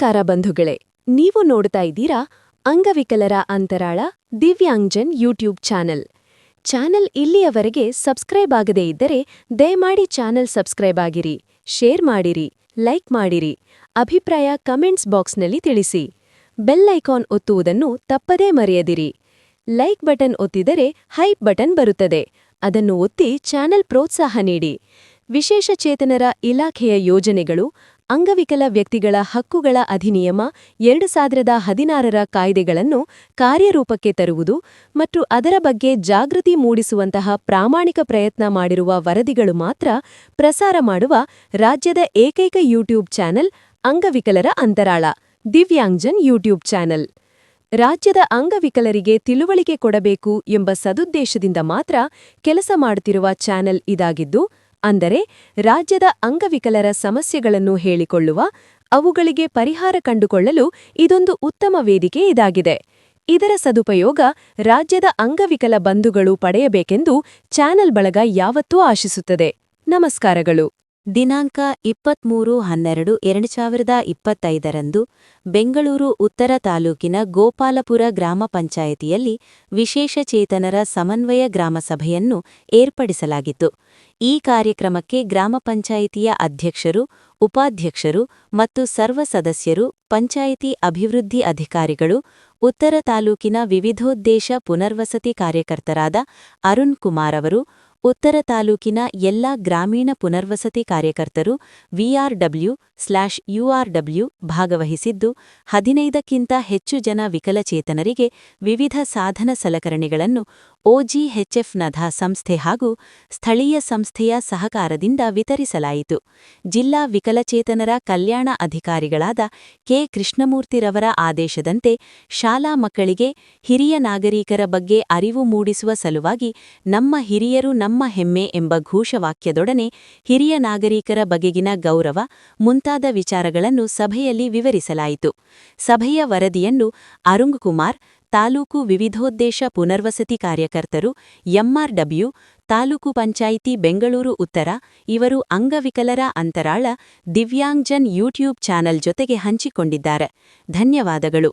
ನಮಸ್ಕಾರ ಬಂಧುಗಳೇ, ನೀವು ನೋಡ್ತಾ ಇದ್ದೀರಾ ಅಂಗವಿಕಲರ ಅಂತರಾಳ ದಿವ್ಯಾಂಗ್ಜನ್ ಯೂಟ್ಯೂಬ್ ಚಾನೆಲ್ ಇಲ್ಲಿಯವರೆಗೆ ಸಬ್ಸ್ಕ್ರೈಬ್ ಆಗದೇ ಇದ್ದರೆ ದಯಮಾಡಿ ಚಾನೆಲ್ ಸಬ್ಸ್ಕ್ರೈಬ್ ಆಗಿರಿ, ಶೇರ್ ಮಾಡಿರಿ, ಲೈಕ್ ಮಾಡಿರಿ, ಅಭಿಪ್ರಾಯ ಕಮೆಂಟ್ಸ್ ಬಾಕ್ಸ್ನಲ್ಲಿ ತಿಳಿಸಿ. ಬೆಲ್ ಐಕಾನ್ ಒತ್ತುವುದನ್ನು ತಪ್ಪದೇ ಮರೆಯದಿರಿ. ಲೈಕ್ ಬಟನ್ ಒತ್ತಿದರೆ ಹೈಪ್ ಬಟನ್ ಬರುತ್ತದೆ, ಅದನ್ನು ಒತ್ತಿ ಚಾನೆಲ್ ಪ್ರೋತ್ಸಾಹ ನೀಡಿ. ವಿಶೇಷಚೇತನರ ಇಲಾಖೆಯ ಯೋಜನೆಗಳು, ಅಂಗವಿಕಲ ವ್ಯಕ್ತಿಗಳ ಹಕ್ಕುಗಳ ಅಧಿನಿಯಮ 2016ರ ಕಾಯ್ದೆಗಳನ್ನು ಕಾರ್ಯರೂಪಕ್ಕೆ ತರುವುದು ಮತ್ತು ಅದರ ಬಗ್ಗೆ ಜಾಗೃತಿ ಮೂಡಿಸುವಂತಹ ಪ್ರಾಮಾಣಿಕ ಪ್ರಯತ್ನ ಮಾಡಿರುವ ವರದಿಗಳು ಮಾತ್ರ ಪ್ರಸಾರ ಮಾಡುವ ರಾಜ್ಯದ ಏಕೈಕ ಯೂಟ್ಯೂಬ್ ಚಾನೆಲ್ ಅಂಗವಿಕಲರ ಅಂತರಾಳ ದಿವ್ಯಾಂಗ್ಜನ್ ಯೂಟ್ಯೂಬ್ ಚಾನೆಲ್. ರಾಜ್ಯದ ಅಂಗವಿಕಲರಿಗೆ ತಿಳುವಳಿಕೆ ಕೊಡಬೇಕು ಎಂಬ ಸದುದ್ದೇಶದಿಂದ ಮಾತ್ರ ಕೆಲಸ ಮಾಡುತ್ತಿರುವ ಚಾನೆಲ್ ಇದಾಗಿದ್ದು, ಅಂದರೆ ರಾಜ್ಯದ ಅಂಗವಿಕಲರ ಸಮಸ್ಯೆಗಳನ್ನು ಹೇಳಿಕೊಳ್ಳುವ, ಅವುಗಳಿಗೆ ಪರಿಹಾರ ಕಂಡುಕೊಳ್ಳಲು ಇದೊಂದು ಉತ್ತಮ ವೇದಿಕೆ ಇದಾಗಿದೆ. ಇದರ ಸದುಪಯೋಗ ರಾಜ್ಯದ ಅಂಗವಿಕಲ ಬಂಧುಗಳು ಪಡೆಯಬೇಕೆಂದು ಚಾನೆಲ್ ಬಳಗ ಯಾವತ್ತೂ ಆಶಿಸುತ್ತದೆ. ನಮಸ್ಕಾರಗಳು. ದಿನಾಂಕ 23/12/2025ರಂದು ಬೆಂಗಳೂರು ಉತ್ತರ ತಾಲೂಕಿನ ಗೋಪಾಲಪುರ ಗ್ರಾಮ ಪಂಚಾಯಿತಿಯಲ್ಲಿ ವಿಶೇಷಚೇತನರ ಸಮನ್ವಯ ಗ್ರಾಮಸಭೆಯನ್ನು ಏರ್ಪಡಿಸಲಾಗಿತ್ತು. ಈ ಕಾರ್ಯಕ್ರಮಕ್ಕೆ ಗ್ರಾಮ ಪಂಚಾಯಿತಿಯ ಅಧ್ಯಕ್ಷರು, ಉಪಾಧ್ಯಕ್ಷರು ಮತ್ತು ಸರ್ವ ಸದಸ್ಯರು, ಪಂಚಾಯಿತಿ ಅಭಿವೃದ್ಧಿ ಅಧಿಕಾರಿಗಳು, ಉತ್ತರ ತಾಲೂಕಿನ ವಿವಿಧೋದ್ದೇಶ ಪುನರ್ವಸತಿ ಕಾರ್ಯಕರ್ತರಾದ ಅರುಣ್ ಕುಮಾರ್ ಅವರು, ಉತ್ತರ ತಾಲೂಕಿನ ಎಲ್ಲಾ ಗ್ರಾಮೀಣ ಪುನರ್ವಸತಿ ಕಾರ್ಯಕರ್ತರು VRW/URW ಭಾಗವಹಿಸಿದ್ದು, 15ಕ್ಕಿಂತ ಹೆಚ್ಚು ಜನ ವಿಕಲಚೇತನರಿಗೆ ವಿವಿಧ ಸಾಧನ ಸಲಕರಣೆಗಳನ್ನು OGHF-ನಧ ಸಂಸ್ಥೆ ಹಾಗೂ ಸ್ಥಳೀಯ ಸಂಸ್ಥೆಯ ಸಹಕಾರದಿಂದ ವಿತರಿಸಲಾಯಿತು. ಜಿಲ್ಲಾ ವಿಕಲಚೇತನರ ಕಲ್ಯಾಣ ಅಧಿಕಾರಿಗಳಾದ ಕೆ. ಕೃಷ್ಣಮೂರ್ತಿರವರ ಆದೇಶದಂತೆ ಶಾಲಾ ಮಕ್ಕಳಿಗೆ ಹಿರಿಯ ನಾಗರಿಕರ ಬಗ್ಗೆ ಅರಿವು ಮೂಡಿಸುವ ಸಲುವಾಗಿ ನಮ್ಮ ಹಿರಿಯರು ನಮ್ಮ ಹೆಮ್ಮೆ ಎಂಬ ಘೋಷವಾಕ್ಯದೊಡನೆ ಹಿರಿಯ ನಾಗರಿಕರ ಬಗೆಗಿನ ಗೌರವ ಮುಂತಾದ ವಿಚಾರಗಳನ್ನು ಸಭೆಯಲ್ಲಿ ವಿವರಿಸಲಾಯಿತು. ಸಭೆಯ ವರದಿಯನ್ನು ಅರುಣ್ ಕುಮಾರ್, ತಾಲೂಕು ವಿವಿಧೋದ್ದೇಶ ಪುನರ್ವಸತಿ ಕಾರ್ಯಕರ್ತರು MRW, ತಾಲೂಕು ಪಂಚಾಯಿತಿ ಬೆಂಗಳೂರು ಉತ್ತರ ಇವರು ಅಂಗವಿಕಲರ ಅಂತರಾಳ ದಿವ್ಯಾಂಗ್ಜನ್ ಯೂಟ್ಯೂಬ್ ಚಾನೆಲ್ ಜೊತೆಗೆ ಹಂಚಿಕೊಂಡಿದ್ದಾರೆ. ಧನ್ಯವಾದಗಳು.